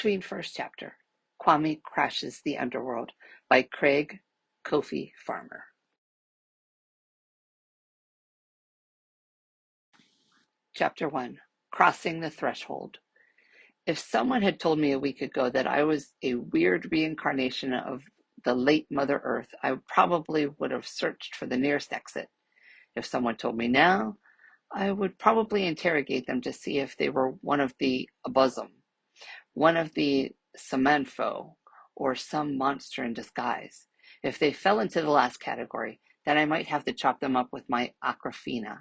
Between First Chapter, Kwame Crashes the Underworld by Craig Kofi Farmer. Chapter 1, Crossing the Threshold. If someone had told me a week ago that I was a weird reincarnation of the late Mother Earth, I probably would have searched for the nearest exit. If someone told me now, I would probably interrogate them to see if they were one of the abosom, one of the Samanfo, or some monster in disguise. If they fell into the last category, then I might have to chop them up with my Aquafina.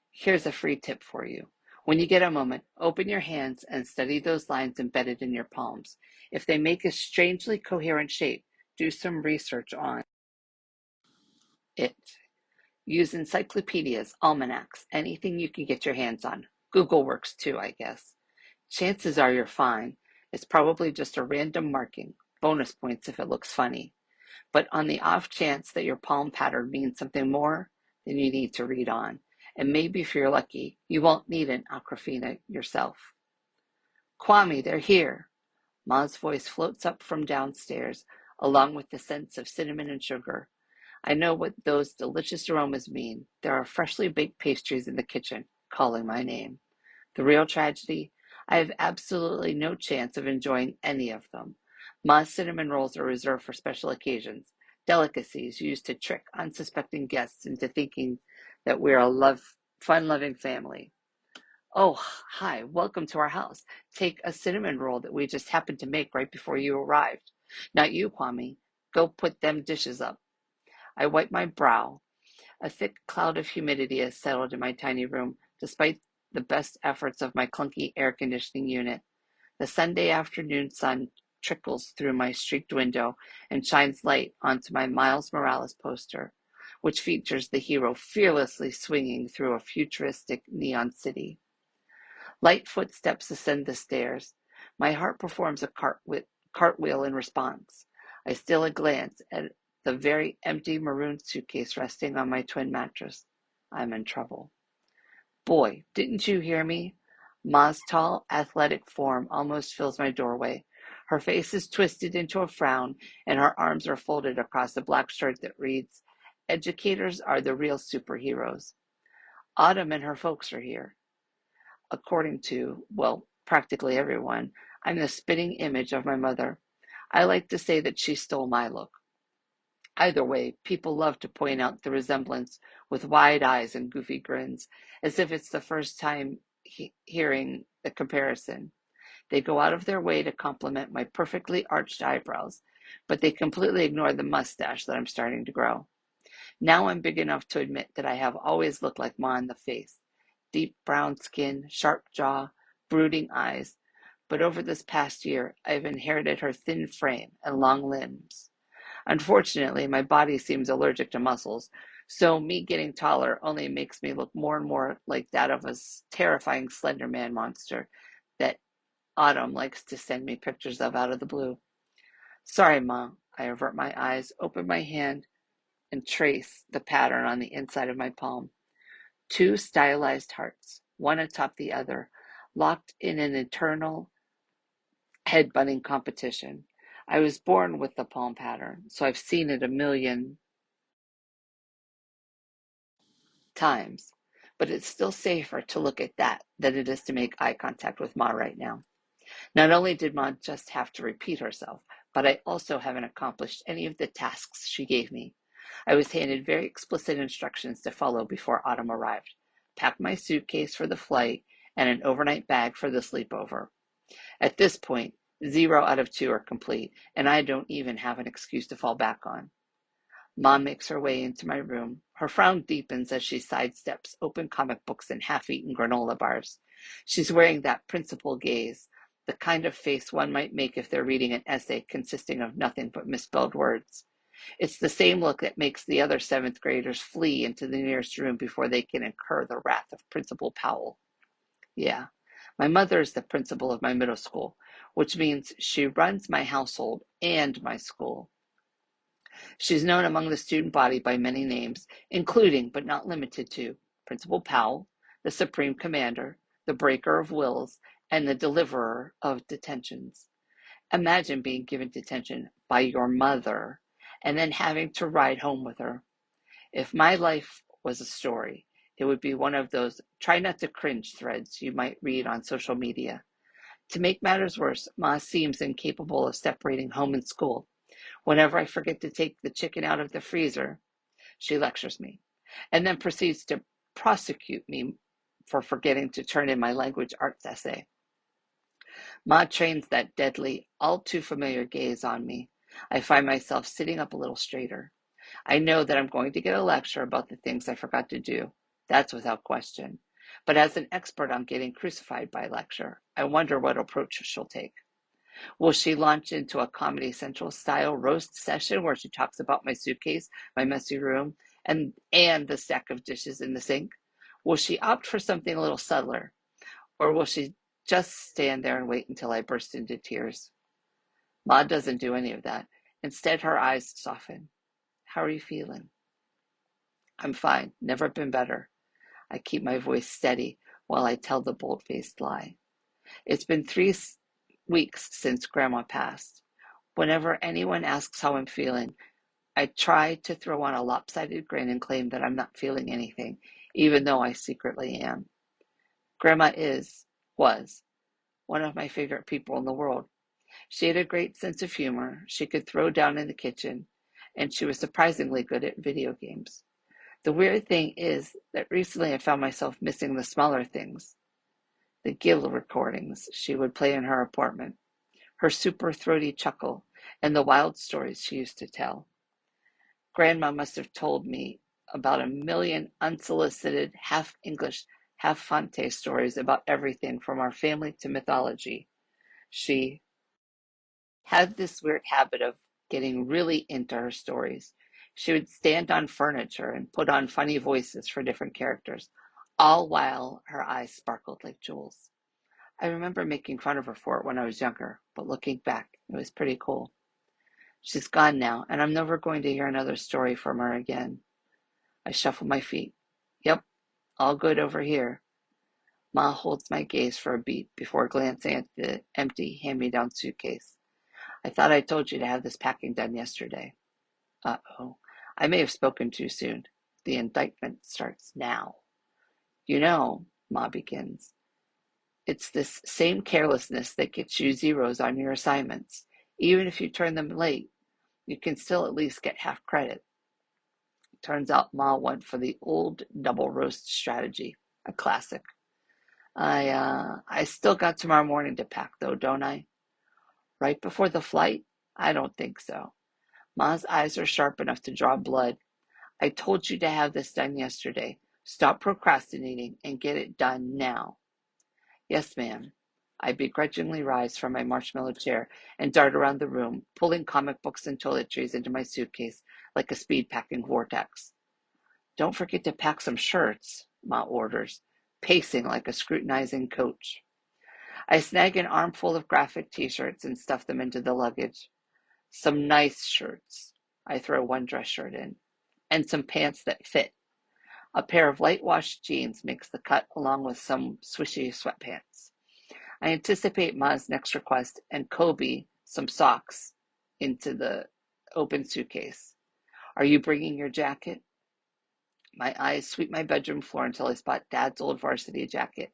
Here's a free tip for you. When you get a moment, open your hands and study those lines embedded in your palms. If they make a strangely coherent shape, do some research on it. Use encyclopedias, almanacs, anything you can get your hands on. Google works too, I guess. Chances are you're fine. It's probably just a random marking. Bonus points if it looks funny. But on the off chance that your palm pattern means something more, then you need to read on. And maybe if you're lucky, you won't need an Aquafina yourself. Kwame, they're here. Ma's voice floats up from downstairs, along with the scents of cinnamon and sugar. I know what those delicious aromas mean. There are freshly baked pastries in the kitchen, calling my name. The real tragedy? I have absolutely no chance of enjoying any of them. Ma's cinnamon rolls are reserved for special occasions, delicacies used to trick unsuspecting guests into thinking that we're a fun-loving family. Oh, hi, welcome to our house. Take a cinnamon roll that we just happened to make right before you arrived. Not you, Kwame. Go put them dishes up. I wipe my brow. A thick cloud of humidity has settled in my tiny room, despite the best efforts of my clunky air conditioning unit. The Sunday afternoon sun trickles through my streaked window and shines light onto my Miles Morales poster, which features the hero fearlessly swinging through a futuristic neon city. Light footsteps ascend the stairs. My heart performs a cartwheel in response. I steal a glance at the very empty maroon suitcase resting on my twin mattress. I'm in trouble. Boy, didn't you hear me? Ma's tall, athletic form almost fills my doorway. Her face is twisted into a frown, and her arms are folded across a black shirt that reads, "Educators are the real superheroes." Autumn and her folks are here. According to, well, practically everyone, I'm the spitting image of my mother. I like to say that she stole my look. Either way, people love to point out the resemblance with wide eyes and goofy grins, as if it's the first time hearing the comparison. They go out of their way to compliment my perfectly arched eyebrows, but they completely ignore the mustache that I'm starting to grow. Now I'm big enough to admit that I have always looked like Ma in the face. Deep brown skin, sharp jaw, brooding eyes. But over this past year, I've inherited her thin frame and long limbs. Unfortunately, my body seems allergic to muscles, so me getting taller only makes me look more and more like that of a terrifying Slender Man monster that Autumn likes to send me pictures of out of the blue. Sorry, Ma. I avert my eyes, open my hand, and trace the pattern on the inside of my palm. Two stylized hearts, one atop the other, locked in an eternal head-butting competition. I was born with the palm pattern, so I've seen it a million times, but it's still safer to look at that than it is to make eye contact with Ma right now. Not only did Ma just have to repeat herself, but I also haven't accomplished any of the tasks she gave me. I was handed very explicit instructions to follow before Autumn arrived. Pack my suitcase for the flight and an overnight bag for the sleepover. At this point, 0 out of 2 are complete, and I don't even have an excuse to fall back on. Mom makes her way into my room. Her frown deepens as she sidesteps open comic books and half-eaten granola bars. She's wearing that principal gaze, the kind of face one might make if they're reading an essay consisting of nothing but misspelled words. It's the same look that makes the other 7th graders flee into the nearest room before they can incur the wrath of Principal Powell. Yeah, my mother is the principal of my middle school, which means she runs my household and my school. She's known among the student body by many names, including, but not limited to, Principal Powell, the Supreme Commander, the Breaker of Wills, and the Deliverer of Detentions. Imagine being given detention by your mother and then having to ride home with her. If my life was a story, it would be one of those try not to cringe threads you might read on social media. To make matters worse, Ma seems incapable of separating home and school. Whenever I forget to take the chicken out of the freezer, she lectures me and then proceeds to prosecute me for forgetting to turn in my language arts essay. Ma trains that deadly, all too familiar gaze on me. I find myself sitting up a little straighter. I know that I'm going to get a lecture about the things I forgot to do. That's without question. But as an expert on getting crucified by lecture, I wonder what approach she'll take. Will she launch into a Comedy Central style roast session where she talks about my suitcase, my messy room, and the stack of dishes in the sink? Will she opt for something a little subtler, or will she just stand there and wait until I burst into tears? Ma doesn't do any of that. Instead, her eyes soften. How are you feeling? I'm fine. Never been better. I keep my voice steady while I tell the bold-faced lie. It's been 3 weeks since Grandma passed. Whenever anyone asks how I'm feeling, I try to throw on a lopsided grin and claim that I'm not feeling anything, even though I secretly am. Grandma was, one of my favorite people in the world. She had a great sense of humor, she could throw down in the kitchen, and she was surprisingly good at video games. The weird thing is that recently I found myself missing the smaller things. The Gill recordings she would play in her apartment, her super throaty chuckle, and the wild stories she used to tell. Grandma must have told me about a million unsolicited, half English, half Fante stories about everything from our family to mythology. She had this weird habit of getting really into her stories. She would stand on furniture and put on funny voices for different characters, all while her eyes sparkled like jewels. I remember making fun of her for it when I was younger, but looking back, it was pretty cool. She's gone now, and I'm never going to hear another story from her again. I shuffle my feet. Yep, all good over here. Ma holds my gaze for a beat before glancing at the empty hand-me-down suitcase. I thought I told you to have this packing done yesterday. Uh-oh. I may have spoken too soon. The indictment starts now. You know, Ma begins, it's this same carelessness that gets you zeros on your assignments. Even if you turn them late, you can still at least get half credit. Turns out Ma went for the old double roast strategy, a classic. I still got tomorrow morning to pack though, don't I? Right before the flight? I don't think so. Ma's eyes are sharp enough to draw blood. I told you to have this done yesterday. Stop procrastinating and get it done now. Yes, ma'am. I begrudgingly rise from my marshmallow chair and dart around the room, pulling comic books and toiletries into my suitcase like a speed packing vortex. Don't forget to pack some shirts, Ma orders, pacing like a scrutinizing coach. I snag an armful of graphic t-shirts and stuff them into the luggage. Some nice shirts. I throw one dress shirt in. And some pants that fit. A pair of light washed jeans makes the cut along with some swishy sweatpants. I anticipate Ma's next request and Kobe some socks into the open suitcase. Are you bringing your jacket? My eyes sweep my bedroom floor until I spot Dad's old varsity jacket.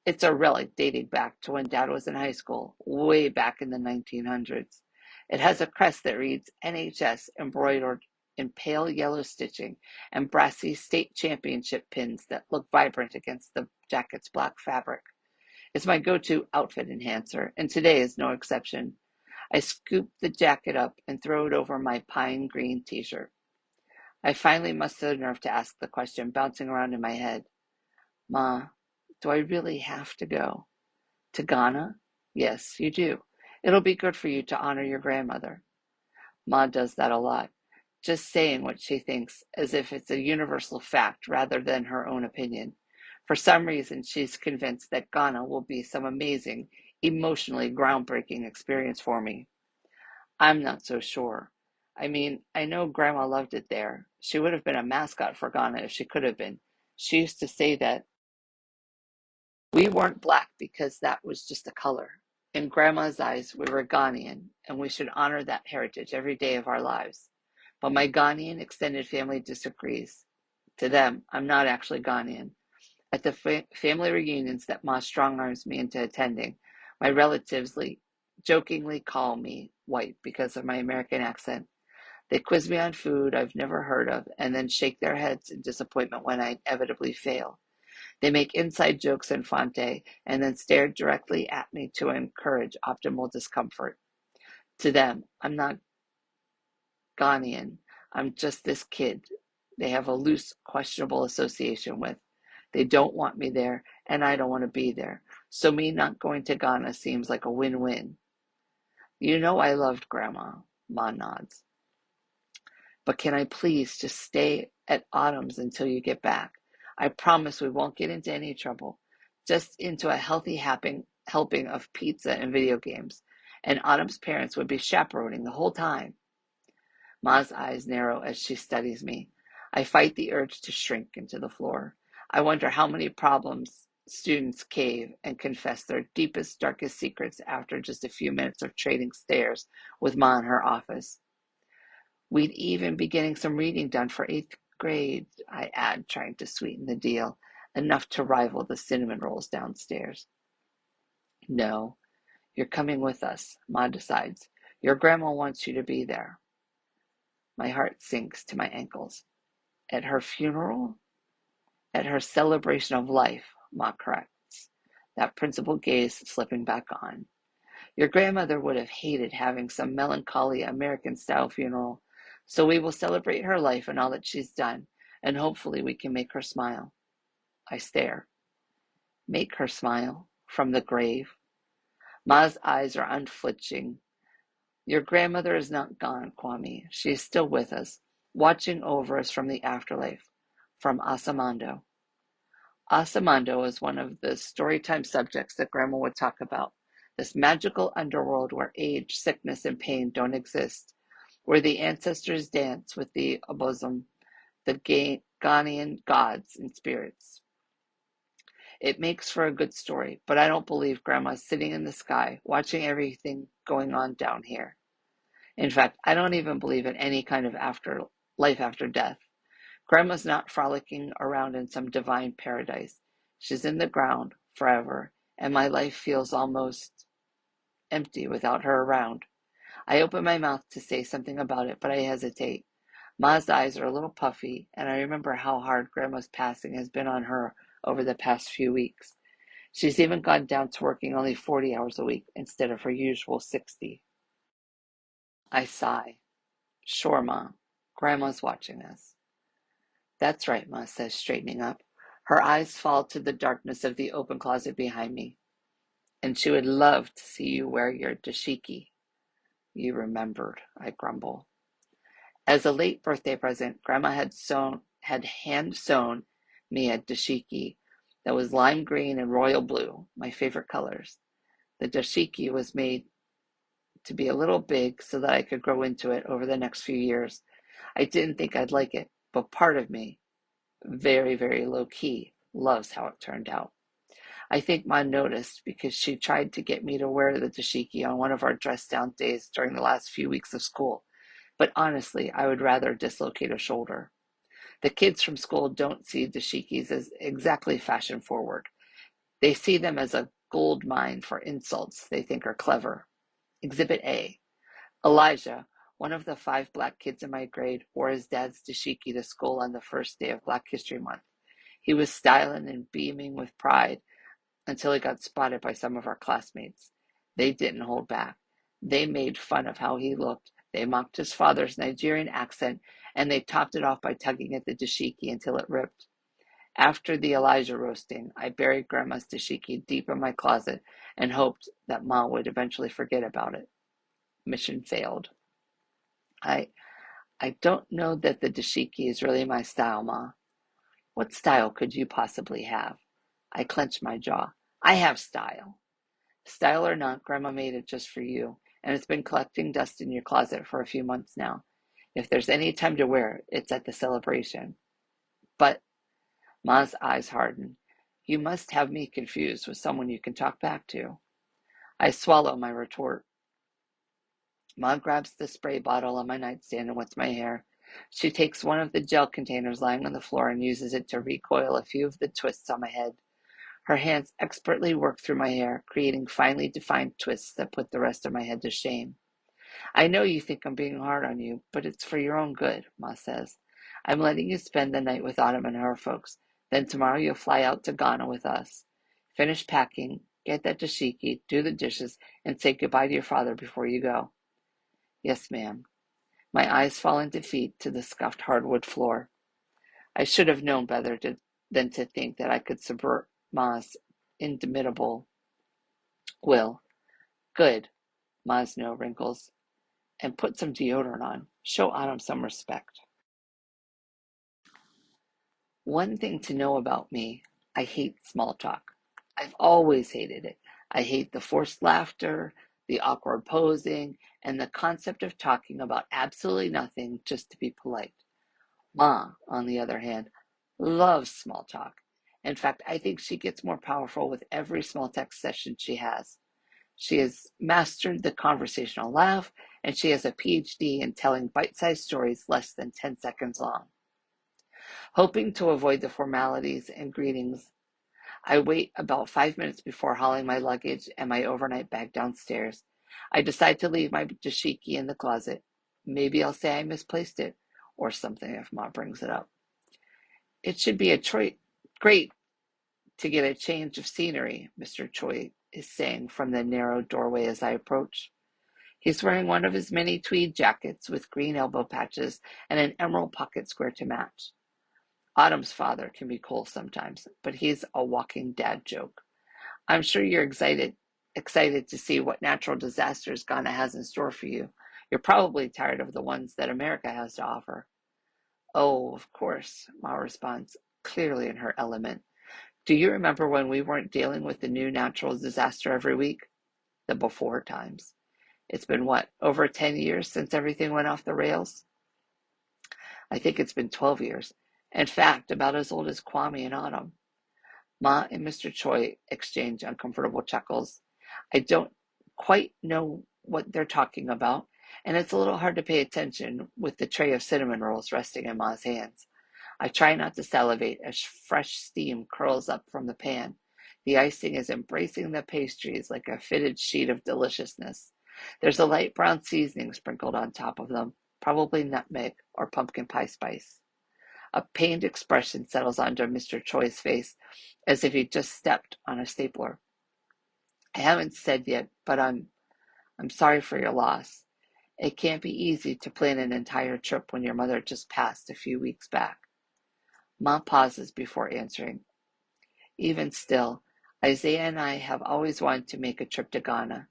It's a relic dating back to when Dad was in high school, way back in the 1900s. It has a crest that reads NHS embroidered in pale yellow stitching and brassy state championship pins that look vibrant against the jacket's black fabric. It's my go-to outfit enhancer, and today is no exception. I scoop the jacket up and throw it over my pine green t-shirt. I finally muster the nerve to ask the question bouncing around in my head. Ma, do I really have to go? To Ghana? Yes, you do. It'll be good for you to honor your grandmother. Ma does that a lot, just saying what she thinks as if it's a universal fact rather than her own opinion. For some reason, she's convinced that Ghana will be some amazing, emotionally groundbreaking experience for me. I'm not so sure. I mean, I know Grandma loved it there. She would have been a mascot for Ghana if she could have been. She used to say that we weren't black because that was just a color. In Grandma's eyes, we were Ghanaian, and we should honor that heritage every day of our lives. But my Ghanaian extended family disagrees. To them, I'm not actually Ghanaian. At the family reunions that Ma strong arms me into attending, my relatives jokingly call me white because of my American accent. They quiz me on food I've never heard of and then shake their heads in disappointment when I inevitably fail. They make inside jokes in Fonte and then stare directly at me to encourage optimal discomfort. To them, I'm not Ghanaian. I'm just this kid they have a loose, questionable association with. They don't want me there, and I don't want to be there. So me not going to Ghana seems like a win-win. You know I loved Grandma, Ma nods. But can I please just stay at Autumn's until you get back? I promise we won't get into any trouble. Just into a healthy helping of pizza and video games. And Autumn's parents would be chaperoning the whole time. Ma's eyes narrow as she studies me. I fight the urge to shrink into the floor. I wonder how many problems students cave and confess their deepest, darkest secrets after just a few minutes of trading stares with Ma in her office. We'd even be getting some reading done for 8th grade, I add, trying to sweeten the deal, enough to rival the cinnamon rolls downstairs. No, you're coming with us, Ma decides. Your grandma wants you to be there. My heart sinks to my ankles. At her funeral? At her celebration of life, Ma corrects, that principled gaze slipping back on. Your grandmother would have hated having some melancholy American-style funeral, so we will celebrate her life and all that she's done, and hopefully we can make her smile. I stare. Make her smile? From the grave? Ma's eyes are unflinching. Your grandmother is not gone, Kwame. She is still with us, watching over us from the afterlife, from Asamando. Asamando is one of the storytime subjects that Grandma would talk about. This magical underworld where age, sickness, and pain don't exist, where the ancestors dance with the abosom, the Ghanaian gods and spirits. It makes for a good story, but I don't believe Grandma's sitting in the sky, watching everything going on down here. In fact, I don't even believe in any kind of life after death. Grandma's not frolicking around in some divine paradise. She's in the ground forever, and my life feels almost empty without her around. I open my mouth to say something about it, but I hesitate. Ma's eyes are a little puffy, and I remember how hard Grandma's passing has been on her over the past few weeks. She's even gone down to working only 40 hours a week instead of her usual 60. I sigh. Sure, Ma. Grandma's watching us. That's right, Ma says, straightening up. Her eyes fall to the darkness of the open closet behind me. And she would love to see you wear your dashiki. You remembered, I grumble. As a late birthday present, Grandma had hand sewn me a dashiki that was lime green and royal blue, my favorite colors. The dashiki was made to be a little big so that I could grow into it over the next few years. I didn't think I'd like it, but part of me, very, very low key, loves how it turned out. I think Ma noticed because she tried to get me to wear the dashiki on one of our dress down days during the last few weeks of school. But honestly, I would rather dislocate a shoulder. The kids from school don't see dashikis as exactly fashion forward. They see them as a gold mine for insults they think are clever. Exhibit A. Elijah, one of the 5 black kids in my grade, wore his dad's dashiki to school on the first day of Black History Month. He was styling and beaming with pride until he got spotted by some of our classmates. They didn't hold back. They made fun of how he looked. They mocked his father's Nigerian accent, and they topped it off by tugging at the dashiki until it ripped. After the Elijah roasting, I buried Grandma's dashiki deep in my closet and hoped that Ma would eventually forget about it. Mission failed. I I don't know that the dashiki is really my style, Ma. What style could you possibly have? I clenched my jaw. I have style. Style or not, Grandma made it just for you, and it's been collecting dust in your closet for a few months now. If there's any time to wear it, it's at the celebration. But Ma's eyes hardened. You must have me confused with someone you can talk back to. I swallow my retort. Ma grabs the spray bottle on my nightstand and wets my hair. She takes one of the gel containers lying on the floor and uses it to recoil a few of the twists on my head. Her hands expertly work through my hair, creating finely defined twists that put the rest of my head to shame. I know you think I'm being hard on you, but it's for your own good, Ma says. I'm letting you spend the night with Autumn and her folks. Then tomorrow you'll fly out to Ghana with us. Finish packing, get that dashiki, do the dishes, and say goodbye to your father before you go. Yes, ma'am. My eyes fall into feet to the scuffed hardwood floor. I should have known better than to think that I could subvert Ma's indomitable will. Good, Ma's no wrinkles. And put some deodorant on. Show Autumn some respect. One thing to know about me, I hate small talk. I've always hated it. I hate the forced laughter, the awkward posing, and the concept of talking about absolutely nothing just to be polite. Ma, on the other hand, loves small talk. In fact, I think she gets more powerful with every small text session she has. She has mastered the conversational laugh, and she has a PhD in telling bite-sized stories less than 10 seconds long. Hoping to avoid the formalities and greetings, I wait about 5 minutes before hauling my luggage and my overnight bag downstairs. I decide to leave my dashiki in the closet. Maybe I'll say I misplaced it, or something if Ma brings it up. It should be great to get a change of scenery, Mr. Choi is saying from the narrow doorway as I approach. He's wearing one of his many tweed jackets with green elbow patches and an emerald pocket square to match. Autumn's father can be cold sometimes, but he's a walking dad joke. I'm sure you're excited to see what natural disasters Ghana has in store for you. You're probably tired of the ones that America has to offer. Oh, of course, Ma responds, clearly in her element. Do you remember when we weren't dealing with the new natural disaster every week? The before times. It's been what, over 10 years since everything went off the rails? I think it's been 12 years. In fact, about as old as Kwame and Autumn. Ma and Mr. Choi exchange uncomfortable chuckles. I don't quite know what they're talking about, and it's a little hard to pay attention with the tray of cinnamon rolls resting in Ma's hands. I try not to salivate as fresh steam curls up from the pan. The icing is embracing the pastries like a fitted sheet of deliciousness. There's a light brown seasoning sprinkled on top of them, probably nutmeg or pumpkin pie spice. A pained expression settles onto Mr. Choi's face, as if he just stepped on a stapler. I haven't said yet, but I'm sorry for your loss. It can't be easy to plan an entire trip when your mother just passed a few weeks back. Ma pauses before answering. Even still, Isaiah and I have always wanted to make a trip to Ghana.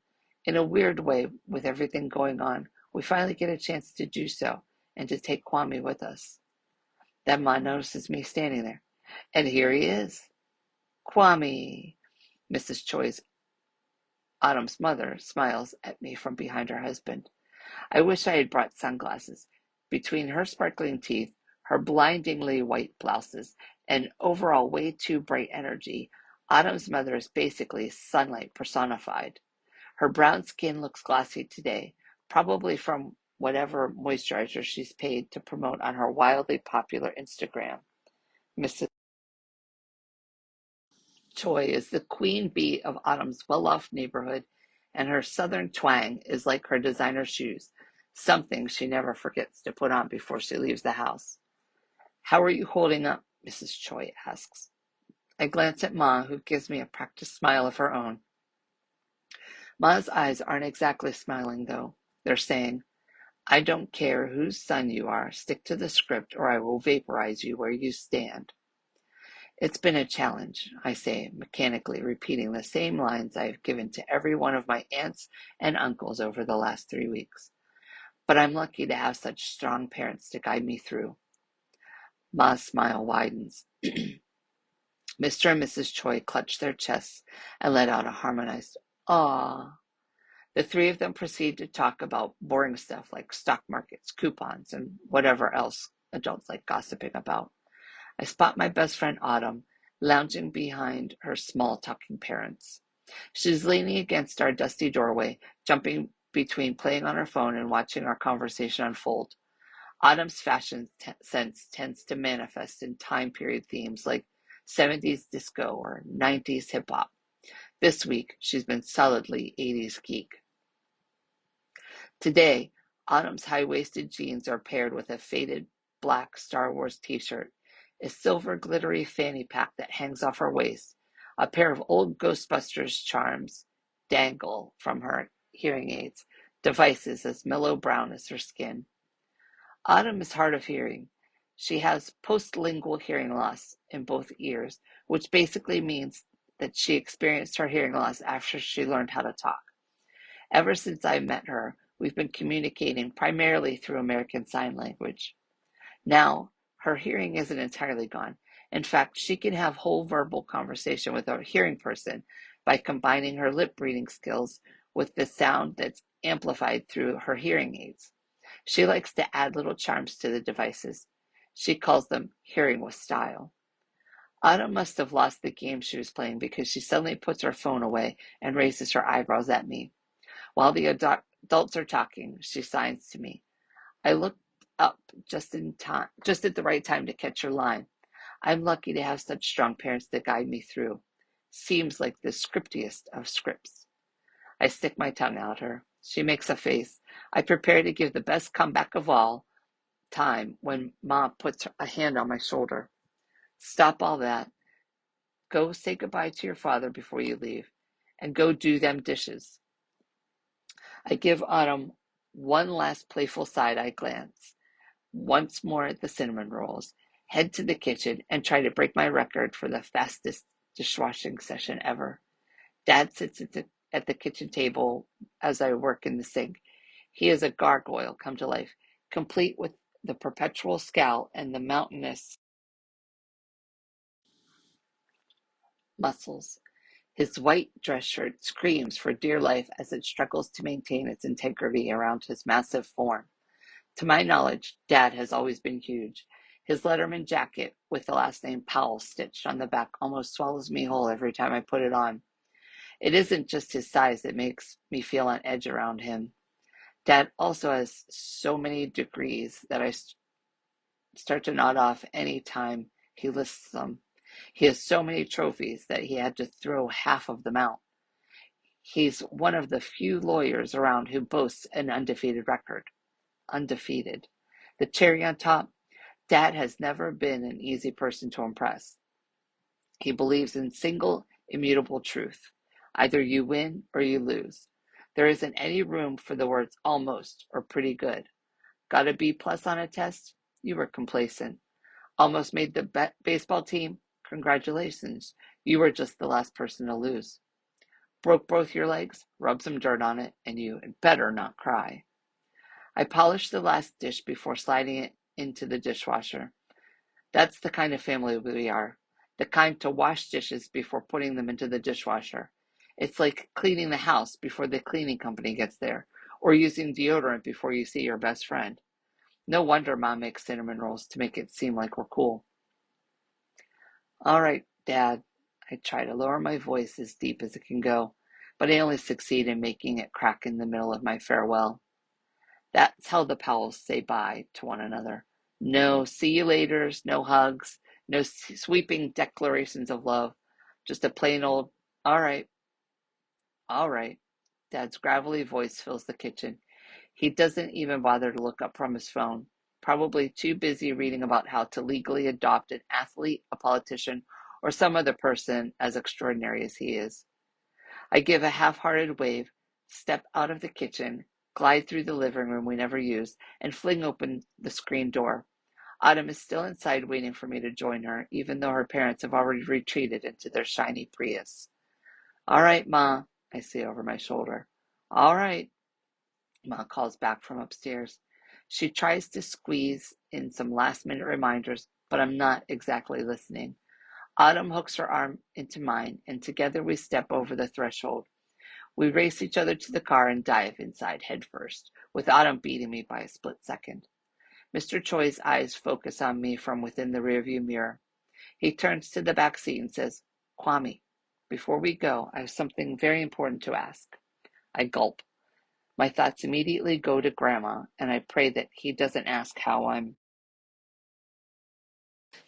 In a weird way, with everything going on, we finally get a chance to do so and to take Kwame with us. Then Ma notices me standing there, and here he is. Kwame, Mrs. Choi's Autumn's mother smiles at me from behind her husband. I wish I had brought sunglasses. Between her sparkling teeth, her blindingly white blouses, and overall way too bright energy, Autumn's mother is basically sunlight personified. Her brown skin looks glossy today, probably from whatever moisturizer she's paid to promote on her wildly popular Instagram. Mrs. Choi is the queen bee of Autumn's well-off neighborhood, and her southern twang is like her designer shoes, something she never forgets to put on before she leaves the house. How are you holding up? Mrs. Choi asks. I glance at Ma, who gives me a practiced smile of her own. Ma's eyes aren't exactly smiling, though. They're saying, I don't care whose son you are, stick to the script or I will vaporize you where you stand. It's been a challenge, I say, mechanically repeating the same lines I have given to every one of my aunts and uncles over the last 3 weeks. But I'm lucky to have such strong parents to guide me through. Ma's smile widens. Mr. and Mrs. Choi clutch their chests and let out a harmonized, "Aw." The three of them proceed to talk about boring stuff like stock markets, coupons, and whatever else adults like gossiping about. I spot my best friend Autumn lounging behind her small talking parents. She's leaning against our dusty doorway, jumping between playing on her phone and watching our conversation unfold. Autumn's fashion sense tends to manifest in time period themes like 70s disco or 90s hip hop. This week, she's been solidly 80s geek. Today, Autumn's high-waisted jeans are paired with a faded black Star Wars t-shirt, a silver glittery fanny pack that hangs off her waist, a pair of old Ghostbusters charms dangle from her hearing aids, devices as mellow brown as her skin. Autumn is hard of hearing. She has postlingual hearing loss in both ears, which basically means that she experienced her hearing loss after she learned how to talk. Ever since I met her, we've been communicating primarily through American Sign Language. Now, her hearing isn't entirely gone. In fact, she can have whole verbal conversation with a hearing person by combining her lip reading skills with the sound that's amplified through her hearing aids. She likes to add little charms to the devices. She calls them hearing with style. Autumn must have lost the game she was playing because she suddenly puts her phone away and raises her eyebrows at me. While the adults are talking, she signs to me. I looked up just in time, just at the right time to catch her line. I'm lucky to have such strong parents to guide me through. Seems like the scriptiest of scripts. I stick my tongue out her. She makes a face. I prepare to give the best comeback of all time when Ma puts a hand on my shoulder. Stop all that. Go say goodbye to your father before you leave, and go do them dishes. I give Autumn one last playful side-eye glance, once more at the cinnamon rolls, head to the kitchen, and try to break my record for the fastest dishwashing session ever. Dad sits at the kitchen table as I work in the sink. He is a gargoyle come to life, complete with the perpetual scowl and the mountainous muscles. His white dress shirt screams for dear life as it struggles to maintain its integrity around his massive form. To my knowledge, Dad has always been huge. His Letterman jacket with the last name Powell stitched on the back almost swallows me whole every time I put it on. It isn't just his size that makes me feel on edge around him. Dad also has so many degrees that I start to nod off any time he lists them. He has so many trophies that he had to throw half of them out. He's one of the few lawyers around who boasts an undefeated record. Undefeated. The cherry on top, Dad has never been an easy person to impress. He believes in single, immutable truth. Either you win or you lose. There isn't any room for the words almost or pretty good. Got a B plus on a test? You were complacent. Almost made the baseball team? Congratulations. You were just the last person to lose. Broke both your legs? Rub some dirt on it, and you had better not cry. I polished the last dish before sliding it into the dishwasher. That's the kind of family we are. The kind to wash dishes before putting them into the dishwasher. It's like cleaning the house before the cleaning company gets there, or using deodorant before you see your best friend. No wonder Mom makes cinnamon rolls to make it seem like we're cool. All right, Dad. I try to lower my voice as deep as it can go, but I only succeed in making it crack in the middle of my farewell. That's how the Powells say bye to one another. No see you laters, no hugs, no sweeping declarations of love. Just a plain old, all right, all right. Dad's gravelly voice fills the kitchen. He doesn't even bother to look up from his phone, probably too busy reading about how to legally adopt an athlete, a politician, or some other person as extraordinary as he is. I give a half-hearted wave, step out of the kitchen, glide through the living room we never use, and fling open the screen door. Autumn is still inside waiting for me to join her, even though her parents have already retreated into their shiny Prius. All right, Ma, I say over my shoulder. All right, Ma calls back from upstairs. She tries to squeeze in some last-minute reminders, but I'm not exactly listening. Autumn hooks her arm into mine, and together we step over the threshold. We race each other to the car and dive inside headfirst, with Autumn beating me by a split second. Mr. Choi's eyes focus on me from within the rearview mirror. He turns to the back seat and says, Kwame, before we go, I have something very important to ask. I gulp. My thoughts immediately go to Grandma, and I pray that he doesn't ask how I'm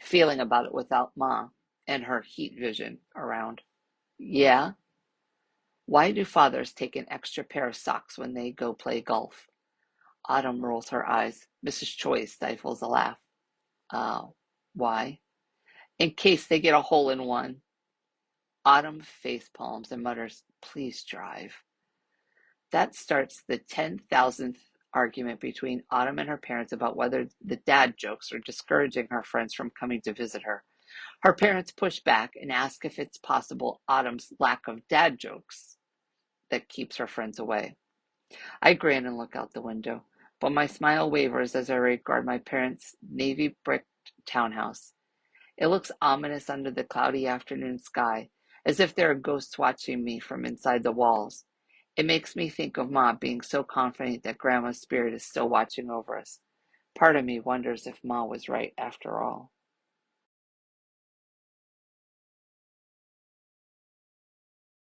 feeling about it without Ma and her heat vision around. Yeah? Why do fathers take an extra pair of socks when they go play golf? Autumn rolls her eyes. Mrs. Choi stifles a laugh. Uh, why? In case they get a hole in one. Autumn face palms and mutters, please drive. That starts the 10,000th argument between Autumn and her parents about whether the dad jokes are discouraging her friends from coming to visit her. Her parents push back and ask if it's possible Autumn's lack of dad jokes that keeps her friends away. I grin and look out the window, but my smile wavers as I regard my parents' navy bricked townhouse. It looks ominous under the cloudy afternoon sky, as if there are ghosts watching me from inside the walls. It makes me think of Ma being so confident that Grandma's spirit is still watching over us. Part of me wonders if Ma was right after all.